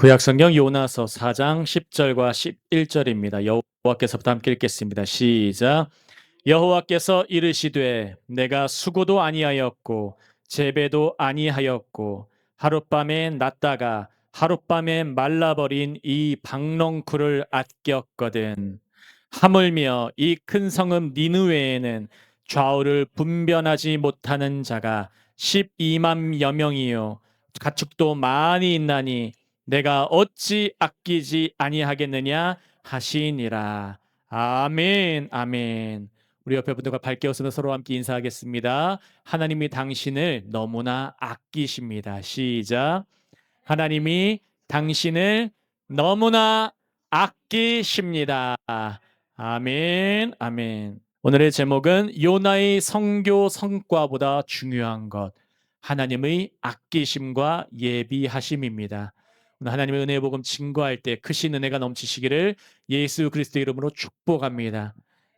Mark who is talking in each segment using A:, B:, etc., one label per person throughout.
A: 구약성경 요나서 4장 10절과 11절입니다. 여호와께서부터 함께 읽겠습니다. 시작. 여호와께서 이르시되 내가 수고도 아니하였고 재배도 아니하였고 하룻밤에 났다가 하룻밤에 말라버린 이 박넝쿨을 아꼈거든. 하물며 이 큰 성읍 니느웨에는 좌우를 분변하지 못하는 자가 12만여 명이요 가축도 많이 있나니 내가 어찌 아끼지 아니하겠느냐 하시니라. 아멘, 아멘. 우리 옆에 분들과 밝게 웃으며 서로 함께 인사하겠습니다. 하나님이 당신을 너무나 아끼십니다. 시작. 하나님이 당신을 너무나 아끼십니다. 아멘, 아멘. 오늘의 제목은 요나의 선교 성과보다 중요한 것, 하나님의 아끼심과 예비하심입니다. 오늘 하나님의 은혜의 복음 증거할 때 크신 은혜가 넘치시기를 예수 그리스도 이름으로 축복합니다.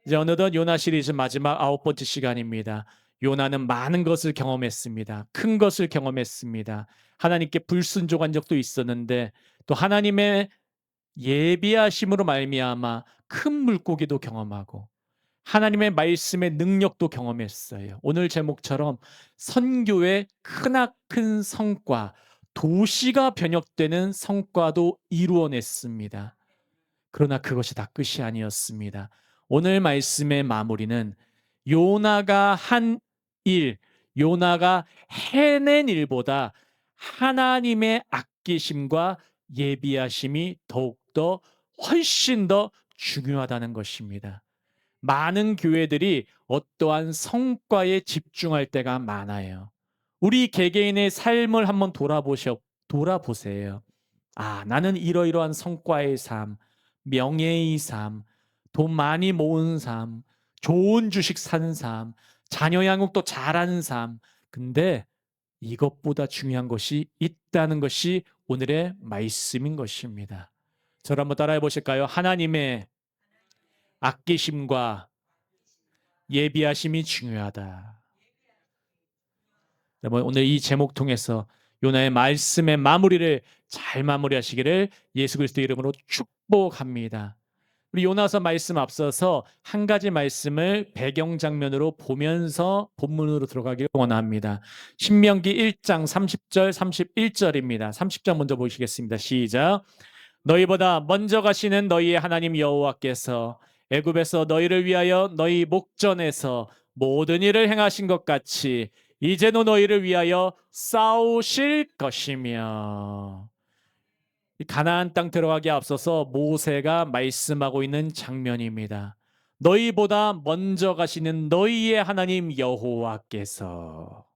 A: 이제 어느덧 요나 시리즈 마지막 9번째 시간입니다. 요나는 많은 것을 경험했습니다. 큰 것을 경험했습니다. 하나님께 불순종한 적도 있었는데 또 하나님의 예비하심으로 말미암아 큰 물고기도 경험하고 하나님의 말씀의 능력도 경험했어요. 오늘 제목처럼 선교의 크나큰 성과, 도시가 변혁되는 성과도 이루어냈습니다. 그러나 그것이 다 끝이 아니었습니다. 오늘 말씀의 마무리는 요나가 한 일, 요나가 해낸 일보다 하나님의 아끼심과 예비하심이 더욱더 훨씬 더 중요하다는 것입니다. 많은 교회들이 어떠한 성과에 집중할 때가 많아요. 우리 개개인의 삶을 한번 돌아보세요. 아, 나는 이러이러한 성과의 삶, 명예의 삶, 돈 많이 모은 삶, 좋은 주식 산 삶, 자녀 양육도 잘하는 삶. 근데 이것보다 중요한 것이 있다는 것이 오늘의 말씀인 것입니다. 저를 한번 따라해 보실까요? 하나님의 아끼심과 예비하심이 중요하다. 여러분, 오늘 이 제목 통해서 요나의 말씀의 마무리를 잘 마무리하시기를 예수 그리스도 이름으로 축복합니다. 우리 요나서 말씀 앞서서 한 가지 말씀을 배경 장면으로 보면서 본문으로 들어가길 원합니다. 신명기 1장 30절 31절입니다. 30장 먼저 보시겠습니다. 시작. 너희보다 먼저 가시는 너희의 하나님 여호와께서 애굽에서 너희를 위하여 너희 목전에서 모든 일을 행하신 것 같이 이제는 너희를 위하여 싸우실 것이며. 가나안 땅 들어가기 앞서서 모세가 말씀하고 있는 장면입니다. 너희보다 먼저 가시는 너희의 하나님 여호와께서.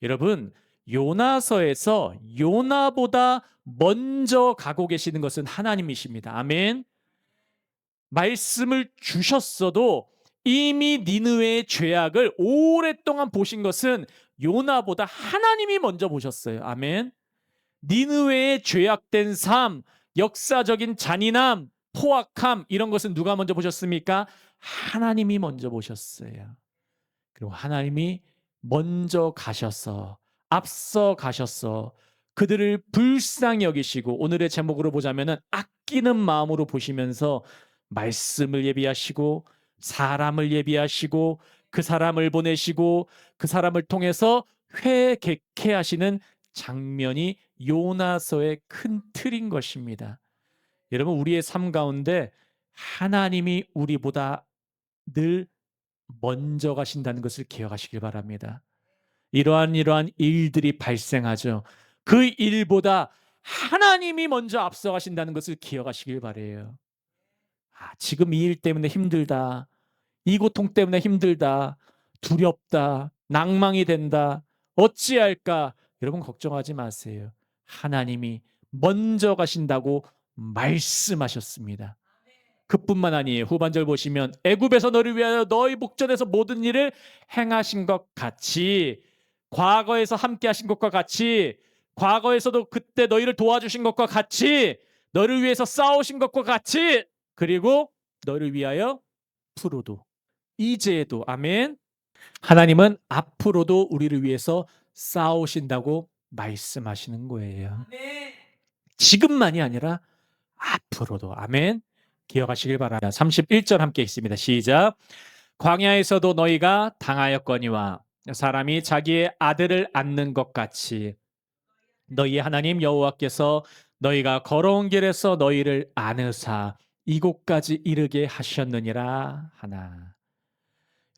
A: 여러분, 요나서에서 요나보다 먼저 가고 계시는 것은 하나님이십니다. 아멘. 말씀을 주셨어도 이미 니느웨의 죄악을 오랫동안 보신 것은 요나보다 하나님이 먼저 보셨어요. 아멘. 니느웨의 죄악된 삶, 역사적인 잔인함, 포악함 이런 것은 누가 먼저 보셨습니까? 하나님이 먼저 보셨어요. 그리고 하나님이 먼저 가셔서 앞서 가셔서 그들을 불쌍히 여기시고 오늘의 제목으로 보자면은 아끼는 마음으로 보시면서 말씀을 예비하시고 사람을 예비하시고 그 사람을 보내시고 그 사람을 통해서 회개케 하시는 장면이 요나서의 큰 틀인 것입니다. 여러분, 우리의 삶 가운데 하나님이 우리보다 늘 먼저 가신다는 것을 기억하시길 바랍니다. 이러한 일들이 발생하죠. 그 일보다 하나님이 먼저 앞서가신다는 것을 기억하시길 바라요. 아, 지금 이 일 때문에 힘들다. 이 고통 때문에 힘들다. 두렵다. 낭망이 된다. 어찌할까? 여러분 걱정하지 마세요. 하나님이 먼저 가신다고 말씀하셨습니다. 그뿐만 아니에요. 후반절 보시면 애굽에서 너를 위하여 너희 목전에서 모든 일을 행하신 것 같이, 과거에서 함께 하신 것과 같이, 과거에서도 그때 너희를 도와주신 것과 같이, 너를 위해서 싸우신 것과 같이, 그리고 너를 위하여 앞으로도, 이제도, 아멘. 하나님은 앞으로도 우리를 위해서 싸우신다고 말씀하시는 거예요. 지금만이 아니라 앞으로도. 아멘. 기억하시길 바랍니다. 31절 함께 있습니다. 시작. 광야에서도 너희가 당하였거니와 사람이 자기의 아들을 안는 것 같이 너희 하나님 여호와께서 너희가 걸어온 길에서 너희를 안으사 이곳까지 이르게 하셨느니라 하나.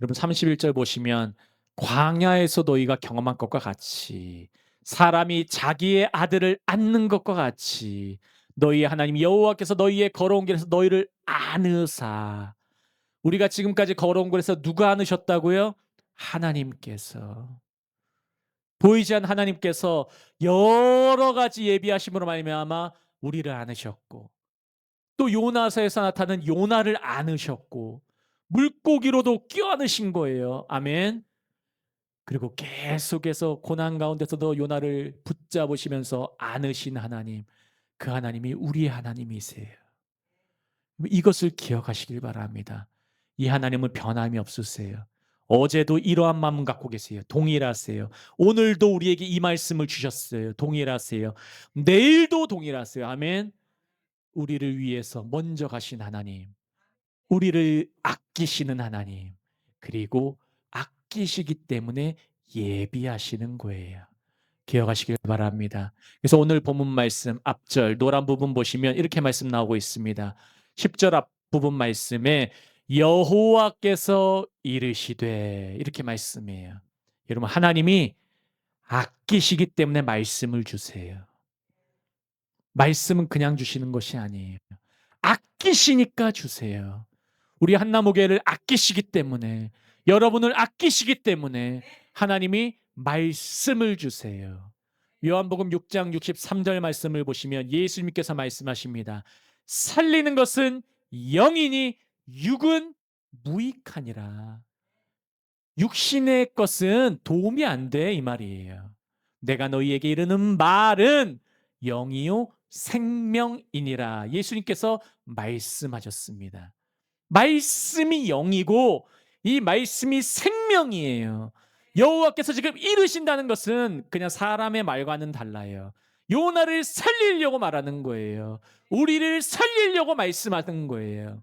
A: 여러분 31절 보시면 광야에서 너희가 경험한 것과 같이 사람이 자기의 아들을 안는 것과 같이 너희 하나님 여호와께서 너희의 걸어온 길에서 너희를 안으사. 우리가 지금까지 걸어온 길에서 누가 안으셨다고요? 하나님께서. 보이지 않는 하나님께서 여러 가지 예비하심으로 말미암아 우리를 안으셨고 또 요나서에서 나타난 요나를 안으셨고 물고기로도 껴안으신 거예요. 아멘. 그리고 계속해서 고난 가운데서도 요나를 붙잡으시면서 안으신 하나님, 그 하나님이 우리의 하나님이세요. 이것을 기억하시길 바랍니다. 이 하나님은 변함이 없으세요. 어제도 이러한 마음 갖고 계세요. 동일하세요. 오늘도 우리에게 이 말씀을 주셨어요. 동일하세요. 내일도 동일하세요. 아멘. 우리를 위해서 먼저 가신 하나님, 우리를 아끼시는 하나님, 그리고 아끼시기 때문에 예비하시는 거예요. 기억하시길 바랍니다. 그래서 오늘 본문 말씀 앞절 노란 부분 보시면 이렇게 말씀 나오고 있습니다. 10절 앞 부분 말씀에 여호와께서 이르시되 이렇게 말씀해요. 여러분 하나님이 아끼시기 때문에 말씀을 주세요. 말씀은 그냥 주시는 것이 아니에요. 아끼시니까 주세요. 우리 한나무교회를 아끼시기 때문에 여러분을 아끼시기 때문에 하나님이 말씀을 주세요. 요한복음 6장 63절 말씀을 보시면 예수님께서 말씀하십니다. 살리는 것은 영이니 육은 무익하니라. 육신의 것은 도움이 안 돼 이 말이에요. 내가 너희에게 이르는 말은 영이요 생명이니라. 예수님께서 말씀하셨습니다. 말씀이 영이고 이 말씀이 생명이에요. 여호와께서 지금 이르신다는 것은 그냥 사람의 말과는 달라요. 요나를 살리려고 말하는 거예요. 우리를 살리려고 말씀하는 거예요.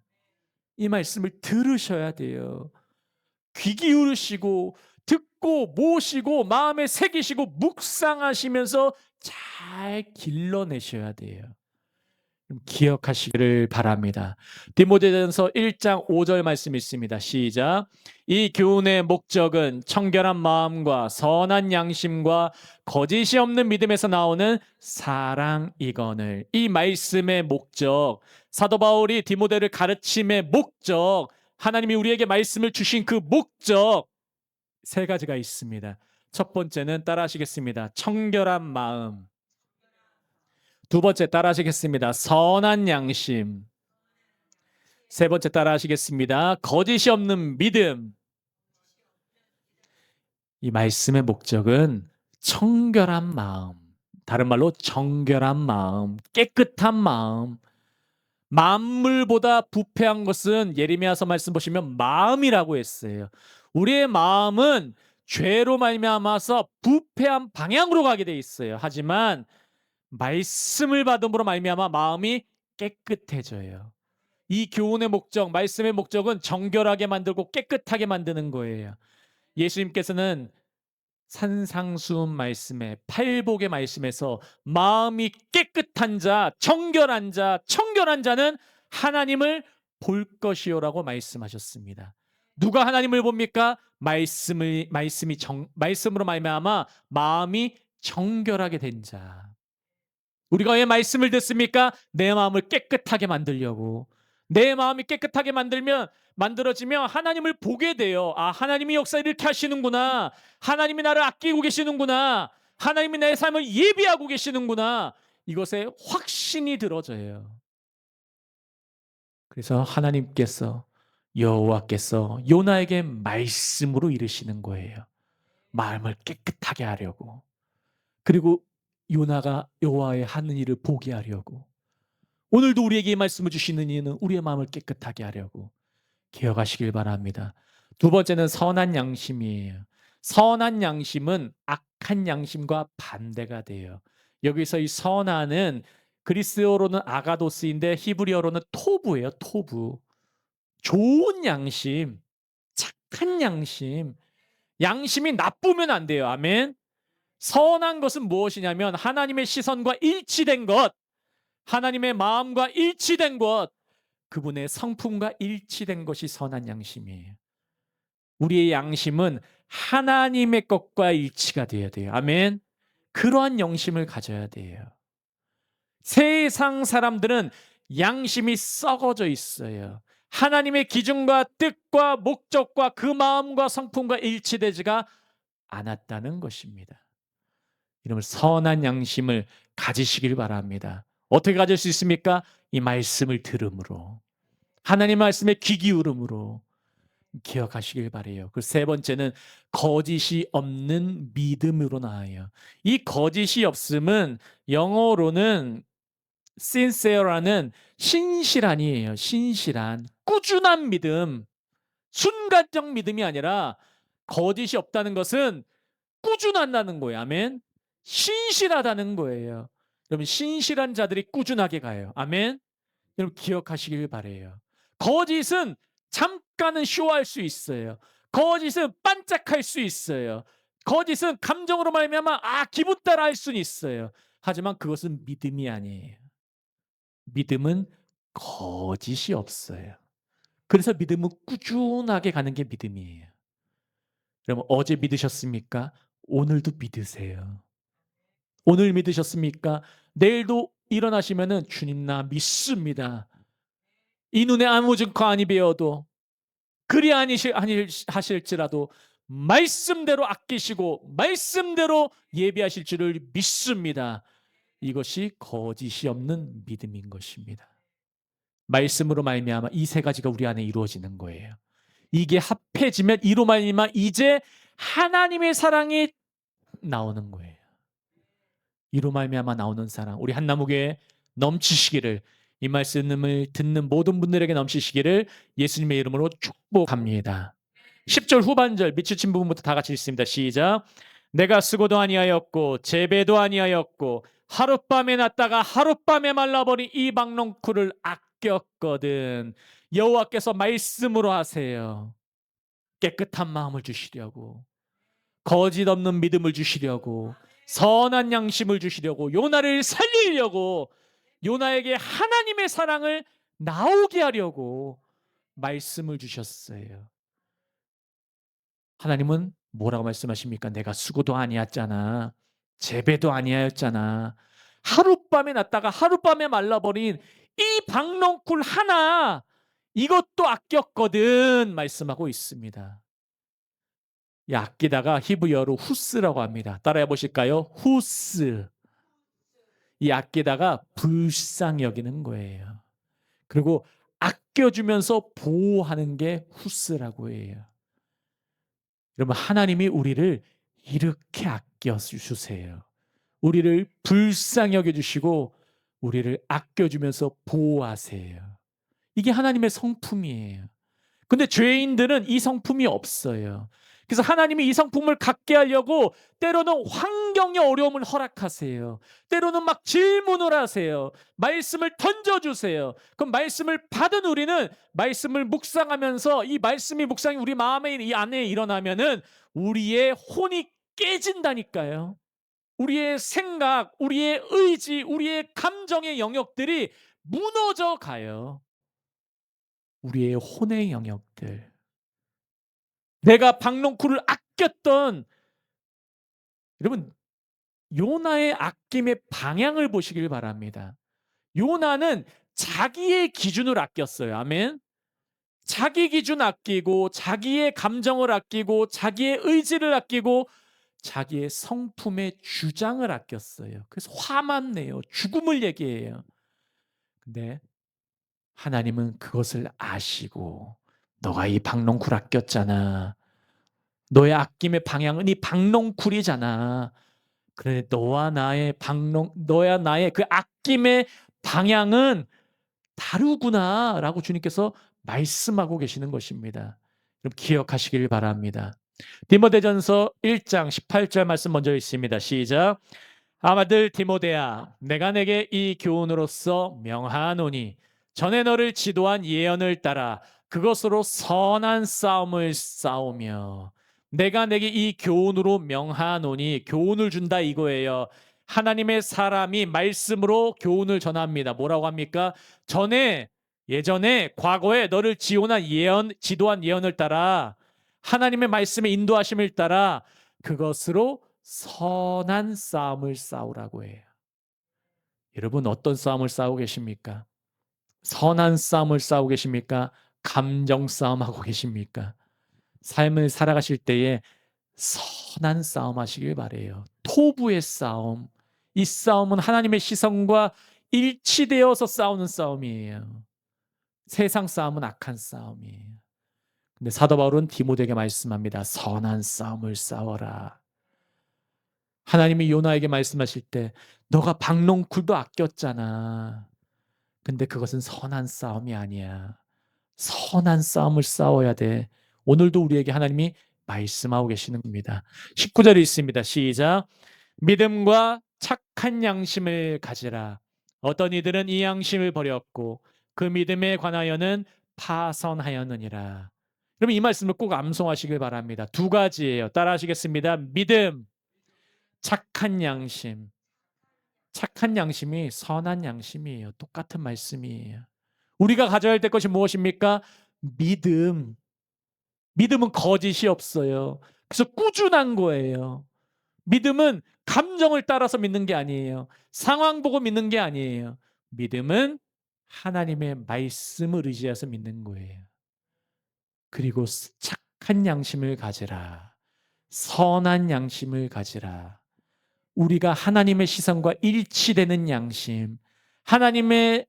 A: 이 말씀을 들으셔야 돼요. 귀 기울이시고 듣고 모시고 마음에 새기시고 묵상하시면서 잘 길러내셔야 돼요. 기억하시기를 바랍니다. 디모데전서 1장 5절 말씀 있습니다. 시작. 이 교훈의 목적은 청결한 마음과 선한 양심과 거짓이 없는 믿음에서 나오는 사랑이거늘. 이 말씀의 목적, 사도 바울이 디모데를 가르침의 목적, 하나님이 우리에게 말씀을 주신 그 목적 세 가지가 있습니다. 첫 번째는 따라하시겠습니다. 청결한 마음. 두 번째 따라하시겠습니다. 선한 양심. 세 번째 따라하시겠습니다. 거짓이 없는 믿음. 이 말씀의 목적은 청결한 마음. 다른 말로 정결한 마음, 깨끗한 마음. 만물보다 부패한 것은 예레미야서 말씀 보시면 마음이라고 했어요. 우리의 마음은 죄로 말미암아서 부패한 방향으로 가게 돼 있어요. 하지만 말씀을 받음으로 말미암아 마음이 깨끗해져요. 이 교훈의 목적, 말씀의 목적은 정결하게 만들고 깨끗하게 만드는 거예요. 예수님께서는 산상수훈 말씀에 팔복의 말씀에서 마음이 깨끗한 자, 청결한 자는 하나님을 볼 것이요라고 말씀하셨습니다. 누가 하나님을 봅니까? 말씀으로 말미암아 마음이 정결하게 된 자. 우리가 왜 말씀을 듣습니까? 내 마음을 깨끗하게 만들려고. 내 마음이 깨끗하게 만들어지면 하나님을 보게 돼요. 아, 하나님이 역사 이렇게 하시는구나. 하나님이 나를 아끼고 계시는구나. 하나님이 내 삶을 예비하고 계시는구나. 이것에 확신이 들어져요. 그래서 하나님께서 여호와께서 요나에게 말씀으로 이르시는 거예요. 마음을 깨끗하게 하려고. 그리고 요나가 여호와의 하는 일을 보게 하려고. 오늘도 우리에게 이 말씀을 주시는 이유는 우리의 마음을 깨끗하게 하려고. 기억하시길 바랍니다. 두 번째는 선한 양심이에요. 선한 양심은 악한 양심과 반대가 돼요. 여기서 이 선한은 그리스어로는 아가도스인데 히브리어로는 토부예요. 토부. 좋은 양심, 착한 양심. 양심이 나쁘면 안 돼요. 아멘. 선한 것은 무엇이냐면 하나님의 시선과 일치된 것, 하나님의 마음과 일치된 것, 그분의 성품과 일치된 것이 선한 양심이에요. 우리의 양심은 하나님의 것과 일치가 되어야 돼요. 아멘. 그러한 영심을 가져야 돼요. 세상 사람들은 양심이 썩어져 있어요. 하나님의 기준과 뜻과 목적과 그 마음과 성품과 일치되지가 않았다는 것입니다. 여러분, 선한 양심을 가지시길 바랍니다. 어떻게 가질 수 있습니까? 이 말씀을 들음으로, 하나님 말씀에 귀 기울음으로 기억하시길 바래요. 그 세 번째는 거짓이 없는 믿음으로 나아요. 이 거짓이 없음은 영어로는 sincere라는 신실한이에요. 신실한, 꾸준한 믿음, 순간적 믿음이 아니라 거짓이 없다는 것은 꾸준한다는 거예요. 아멘. 신실하다는 거예요. 여러분, 신실한 자들이 꾸준하게 가요. 아멘. 여러분, 기억하시길 바래요. 거짓은 잠깐은 쇼할 수 있어요. 거짓은 반짝할 수 있어요. 거짓은 감정으로 말미암아 기분 따라 할 수는 있어요. 하지만 그것은 믿음이 아니에요. 믿음은 거짓이 없어요. 그래서 믿음은 꾸준하게 가는 게 믿음이에요. 여러분, 어제 믿으셨습니까? 오늘도 믿으세요. 오늘 믿으셨습니까? 내일도 일어나시면은 주님 나 믿습니다. 이 눈에 아무 증거 아니 배어도 그리 하실지라도 말씀대로 아끼시고 말씀대로 예비하실 줄을 믿습니다. 이것이 거짓이 없는 믿음인 것입니다. 말씀으로 말미암아 이 세 가지가 우리 안에 이루어지는 거예요. 이게 합해지면 이로 말미암아 이제 하나님의 사랑이 나오는 거예요. 이로 말미암아 나오는 사랑, 우리 한나무교회 넘치시기를, 이 말씀을 듣는 모든 분들에게 넘치시기를 예수님의 이름으로 축복합니다. 10절 후반절 밑줄 부분부터 다 같이 읽습니다. 시작. 내가 쓰고도 아니하였고 재배도 아니하였고 하룻밤에 났다가 하룻밤에 말라버린 이 박농쿨을 아꼈거든. 여호와께서 말씀으로 하세요. 깨끗한 마음을 주시려고, 거짓 없는 믿음을 주시려고, 선한 양심을 주시려고, 요나를 살리려고, 요나에게 하나님의 사랑을 나오게 하려고 말씀을 주셨어요. 하나님은 뭐라고 말씀하십니까? 내가 수고도 아니었잖아. 재배도 아니었잖아. 하룻밤에 났다가 하룻밤에 말라버린 이 박농쿨 하나, 이것도 아꼈거든 말씀하고 있습니다. 이 아끼다가 히브리어로 후스라고 합니다. 따라해 보실까요? 후스. 이 아끼다가 불쌍히 여기는 거예요. 그리고 아껴주면서 보호하는 게 후스라고 해요. 여러분, 하나님이 우리를 이렇게 아껴주세요. 우리를 불쌍히 여겨주시고 우리를 아껴주면서 보호하세요. 이게 하나님의 성품이에요. 근데 죄인들은 이 성품이 없어요. 그래서 하나님이 이 성품을 갖게 하려고 때로는 환경의 어려움을 허락하세요. 때로는 막 질문을 하세요. 말씀을 던져주세요. 그럼 말씀을 받은 우리는 말씀을 묵상하면서 이 말씀이 묵상이 우리 마음에 이 안에 일어나면은 우리의 혼이 깨진다니까요. 우리의 생각, 우리의 의지, 우리의 감정의 영역들이 무너져 가요. 우리의 혼의 영역들. 내가 박농쿨을 아꼈던, 여러분, 요나의 아낌의 방향을 보시길 바랍니다. 요나는 자기의 기준을 아꼈어요. 아멘. 자기 기준 아끼고 자기의 감정을 아끼고 자기의 의지를 아끼고 자기의 성품의 주장을 아꼈어요. 그래서 화만 내요. 죽음을 얘기해요. 근데 하나님은 그것을 아시고 너가 이 박농쿨 아꼈잖아. 너의 아낌의 방향은 이 박농쿨이잖아. 그래, 너와 나의 그 아낌의 방향은 다르구나라고 주님께서 말씀하고 계시는 것입니다. 여러분, 기억하시길 바랍니다. 디모데전서 1장 18절 말씀 먼저 읽습니다. 시작. 아들 디모데야, 내가 내게 이 교훈으로서 명하노니 전에 너를 지도한 예언을 따라 그것으로 선한 싸움을 싸우며. 내가 내게 이 교훈으로 명하노니, 교훈을 준다 이거예요. 하나님의 사람이 말씀으로 교훈을 전합니다. 뭐라고 합니까? 예전에 과거에 너를 지도한 예언을 따라, 하나님의 말씀의 인도하심을 따라 그것으로 선한 싸움을 싸우라고 해요. 여러분, 어떤 싸움을 싸우고 계십니까? 선한 싸움을 싸우고 계십니까? 감정 싸움하고 계십니까? 삶을 살아가실 때에 선한 싸움 하시길 바래요. 토부의 싸움. 이 싸움은 하나님의 시선과 일치되어서 싸우는 싸움이에요. 세상 싸움은 악한 싸움이에요. 근데 사도 바울은 디모데에게 말씀합니다. 선한 싸움을 싸워라. 하나님이 요나에게 말씀하실 때 너가 박농쿨도 아꼈잖아. 근데 그것은 선한 싸움이 아니야. 선한 싸움을 싸워야 돼. 오늘도 우리에게 하나님이 말씀하고 계시는 겁니다. 19절에 있습니다. 시작. 믿음과 착한 양심을 가지라. 어떤 이들은 이 양심을 버렸고 그 믿음에 관하여는 파선하였느니라. 그럼 이 말씀을 꼭 암송하시길 바랍니다. 두 가지예요. 따라 하시겠습니다. 믿음, 착한 양심. 착한 양심이 선한 양심이에요. 똑같은 말씀이에요. 우리가 가져야 될 것이 무엇입니까? 믿음. 믿음은 거짓이 없어요. 그래서 꾸준한 거예요. 믿음은 감정을 따라서 믿는 게 아니에요. 상황 보고 믿는 게 아니에요. 믿음은 하나님의 말씀을 의지해서 믿는 거예요. 그리고 착한 양심을 가지라. 선한 양심을 가지라. 우리가 하나님의 시선과 일치되는 양심, 하나님의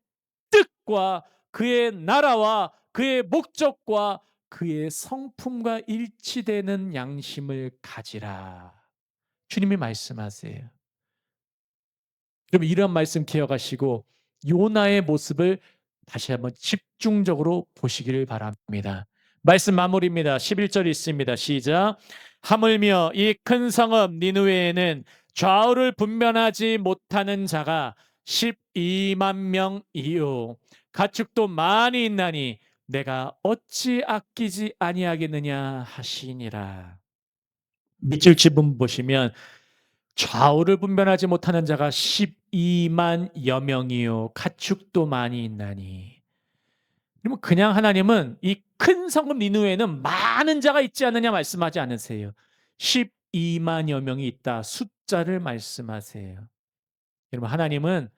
A: 뜻과 그의 나라와 그의 목적과 그의 성품과 일치되는 양심을 가지라. 주님이 말씀하세요. 그럼 이런 말씀 기억하시고 요나의 모습을 다시 한번 집중적으로 보시기를 바랍니다. 말씀 마무리입니다. 11절 있습니다. 시작. 하물며 이 큰 성읍 니느웨에는 좌우를 분별하지 못하는 자가 12만 명이요 가축도 많이 있나니 내가 어찌 아끼지 아니하겠느냐 하시니라. 밑줄 지분 보시면 좌우를 분별하지 못하는 자가 12만여 명이요 가축도 많이 있나니. 그러면 그냥 하나님은 이 큰 성읍 니느웨에는 많은 자가 있지 않느냐 말씀하지 않으세요. 12만여 명이 있다. 숫자를 말씀하세요. 여러분, 하나님은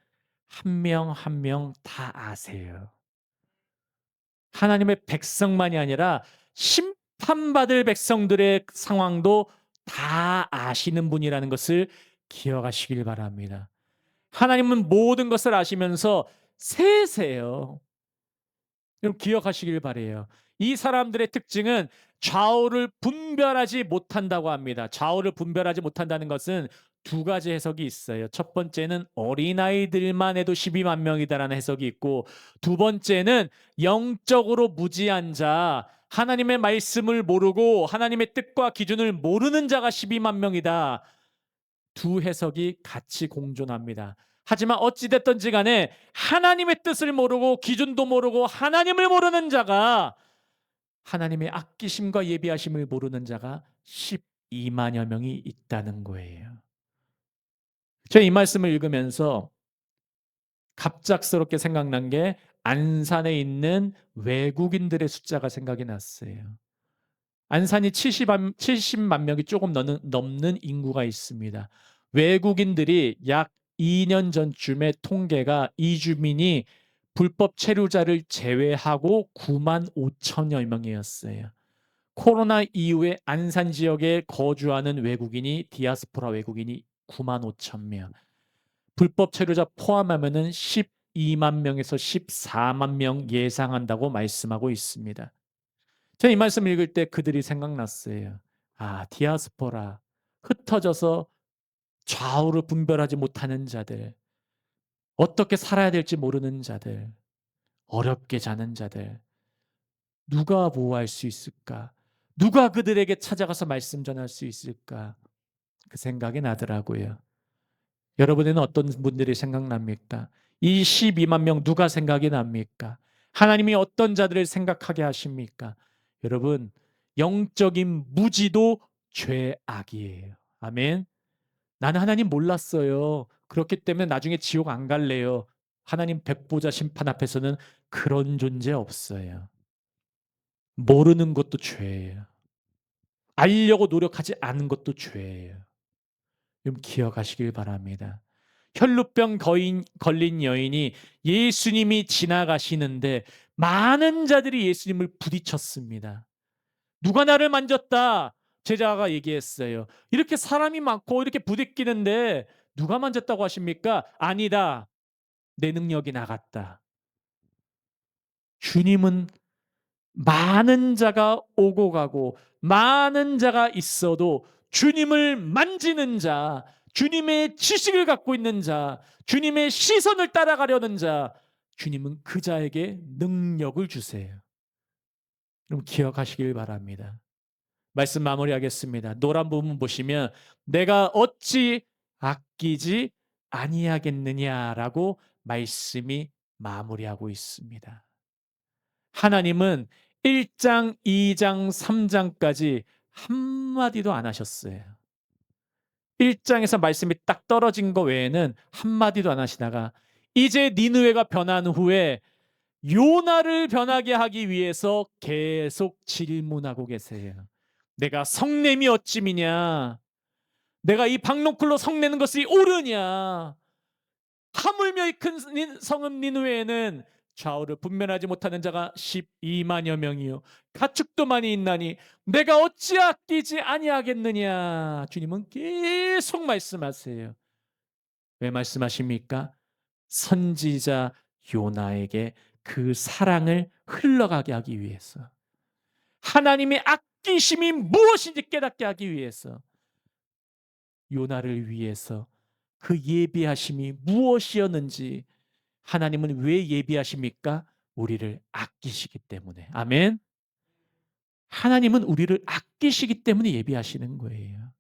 A: 한 명 한 명 다 아세요. 하나님의 백성만이 아니라 심판받을 백성들의 상황도 다 아시는 분이라는 것을 기억하시길 바랍니다. 하나님은 모든 것을 아시면서 세세요. 여러분, 기억하시길 바래요. 이 사람들의 특징은 좌우를 분별하지 못한다고 합니다. 좌우를 분별하지 못한다는 것은 두 가지 해석이 있어요. 첫 번째는 어린아이들만 해도 12만 명이다라는 해석이 있고, 두 번째는 영적으로 무지한 자, 하나님의 말씀을 모르고 하나님의 뜻과 기준을 모르는 자가 12만 명이다. 두 해석이 같이 공존합니다. 하지만 어찌됐든지 간에 하나님의 뜻을 모르고 기준도 모르고 하나님을 모르는 자가, 하나님의 아끼심과 예비하심을 모르는 자가 12만여 명이 있다는 거예요. 저는 이 말씀을 읽으면서 갑작스럽게 생각난 게 안산에 있는 외국인들의 숫자가 생각이 났어요. 안산이 70만 명이 조금 넘는 인구가 있습니다. 외국인들이 약 2년 전쯤에 통계가 이주민이 불법 체류자를 제외하고 9만 5천여 명이었어요. 코로나 이후에 안산 지역에 거주하는 외국인이, 디아스포라 외국인이 9만 5천 명. 불법 체류자 포함하면은 12만 명에서 14만 명 예상한다고 말씀하고 있습니다. 제가 이 말씀 읽을 때 그들이 생각났어요. 아, 디아스포라, 흩어져서 좌우를 분별하지 못하는 자들, 어떻게 살아야 될지 모르는 자들, 어렵게 자는 자들, 누가 보호할 수 있을까? 누가 그들에게 찾아가서 말씀 전할 수 있을까? 그 생각이 나더라고요. 여러분에는 어떤 분들이 생각납니까? 이 12만 명 누가 생각이 납니까? 하나님이 어떤 자들을 생각하게 하십니까? 여러분, 영적인 무지도 죄악이에요. 아멘. 나는 하나님 몰랐어요. 그렇기 때문에 나중에 지옥 안 갈래요. 하나님 백보자 심판 앞에서는 그런 존재 없어요. 모르는 것도 죄예요. 알려고 노력하지 않은 것도 죄예요. 좀 기억하시길 바랍니다. 혈루병 걸린 여인이 예수님이 지나가시는데 많은 자들이 예수님을 부딪혔습니다. 누가 나를 만졌다? 제자가 얘기했어요. 이렇게 사람이 많고 이렇게 부딪히는데 누가 만졌다고 하십니까? 아니다. 내 능력이 나갔다. 주님은 많은 자가 오고 가고 많은 자가 있어도 주님을 만지는 자, 주님의 지식을 갖고 있는 자, 주님의 시선을 따라가려는 자, 주님은 그 자에게 능력을 주세요. 여러분 기억하시길 바랍니다. 말씀 마무리하겠습니다. 노란 부분 보시면 내가 어찌 아끼지 아니하겠느냐라고 말씀이 마무리하고 있습니다. 하나님은 1장, 2장, 3장까지 한마디도 안 하셨어요. 1장에서 말씀이 딱 떨어진 거 외에는 한마디도 안 하시다가 이제 니느웨가 변한 후에 요나를 변하게 하기 위해서 계속 질문하고 계세요. 내가 성냄이 어찌미냐? 내가 이 박농쿨로 성내는 것이 옳으냐? 하물며 이 큰 성읍 니느웨에는 좌우를 분별하지 못하는 자가 12만여 명이요 가축도 많이 있나니 내가 어찌 아끼지 아니하겠느냐. 주님은 계속 말씀하세요. 왜 말씀하십니까? 선지자 요나에게 그 사랑을 흘러가게 하기 위해서, 하나님의 아끼심이 무엇인지 깨닫게 하기 위해서, 요나를 위해서 그 예비하심이 무엇이었는지. 하나님은 왜 예비하십니까? 우리를 아끼시기 때문에. 아멘. 하나님은 우리를 아끼시기 때문에 예비하시는 거예요.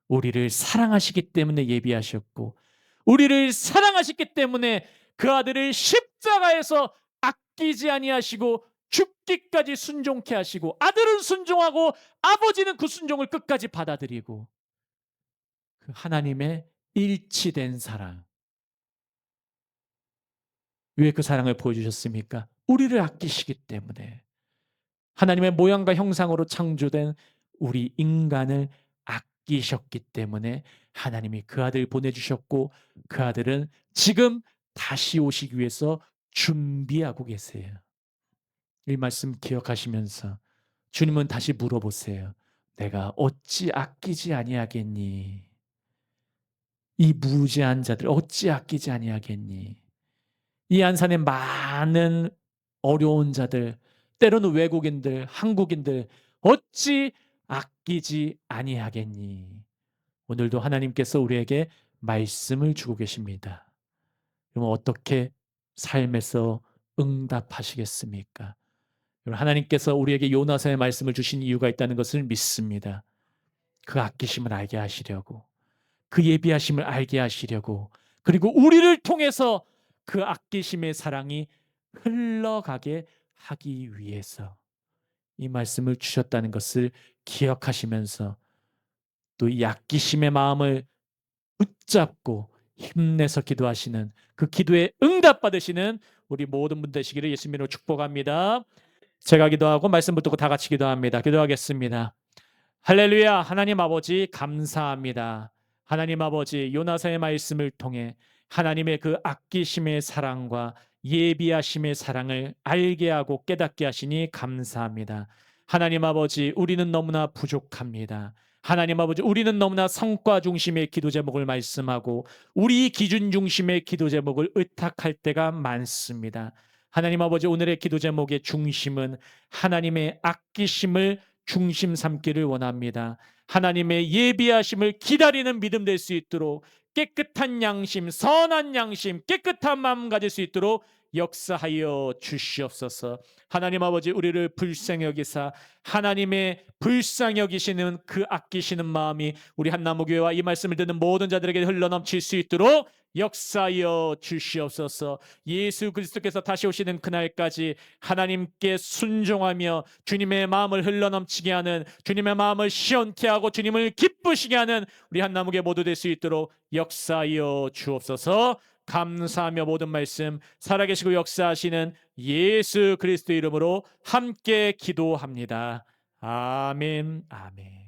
A: 우리를 사랑하시기 때문에 예비하셨고, 우리를 사랑하셨기 때문에 그 아들을 십자가에서 아끼지 아니하시고 죽기까지 순종케 하시고, 아들은 순종하고 아버지는 그 순종을 끝까지 받아들이고, 그 하나님의 일치된 사랑. 왜 그 사랑을 보여주셨습니까? 우리를 아끼시기 때문에. 하나님의 모양과 형상으로 창조된 우리 인간을 아끼셨기 때문에 하나님이 그 아들 보내주셨고, 그 아들은 지금 다시 오시기 위해서 준비하고 계세요. 이 말씀 기억하시면서 주님은 다시 물어보세요. 내가 어찌 아끼지 아니하겠니? 이 무지한 자들 어찌 아끼지 아니하겠니? 이 안산에 많은 어려운 자들, 때로는 외국인들, 한국인들 어찌 아끼지 아니하겠니? 오늘도 하나님께서 우리에게 말씀을 주고 계십니다. 그럼 어떻게 삶에서 응답하시겠습니까? 하나님께서 우리에게 요나서의 말씀을 주신 이유가 있다는 것을 믿습니다. 그 아끼심을 알게 하시려고, 그 예비하심을 알게 하시려고, 그리고 우리를 통해서 그 아끼심의 사랑이 흘러가게 하기 위해서 이 말씀을 주셨다는 것을 기억하시면서 또 이 아끼심의 마음을 붙잡고 힘내서 기도하시는, 그 기도에 응답받으시는 우리 모든 분 되시기를 예수님으로 축복합니다. 제가 기도하고 말씀 붙들고 다 같이 기도합니다. 기도하겠습니다. 할렐루야. 하나님 아버지 감사합니다. 하나님 아버지 요나서의 말씀을 통해 하나님의 그 아끼심의 사랑과 예비하심의 사랑을 알게 하고 깨닫게 하시니 감사합니다. 하나님 아버지 우리는 너무나 부족합니다. 하나님 아버지 우리는 너무나 성과 중심의 기도 제목을 말씀하고 우리 기준 중심의 기도 제목을 의탁할 때가 많습니다. 하나님 아버지 오늘의 기도 제목의 중심은 하나님의 아끼심을 중심 삼기를 원합니다. 하나님의 예비하심을 기다리는 믿음 될 수 있도록 깨끗한 양심, 선한 양심, 깨끗한 마음 가질 수 있도록 역사하여 주시옵소서. 하나님 아버지, 우리를 불쌍히 여기사 하나님의 불쌍히 여기시는 그 아끼시는 마음이 우리 한나무교회와 이 말씀을 듣는 모든 자들에게 흘러넘칠 수 있도록 역사하여 주시옵소서. 예수 그리스도께서 다시 오시는 그날까지 하나님께 순종하며 주님의 마음을 흘러넘치게 하는, 주님의 마음을 시원케 하고 주님을 기쁘시게 하는 우리 한나무교회 모두 될 수 있도록 역사하여 주옵소서. 감사하며 모든 말씀 살아계시고 역사하시는 예수 그리스도 이름으로 함께 기도합니다. 아멘, 아멘.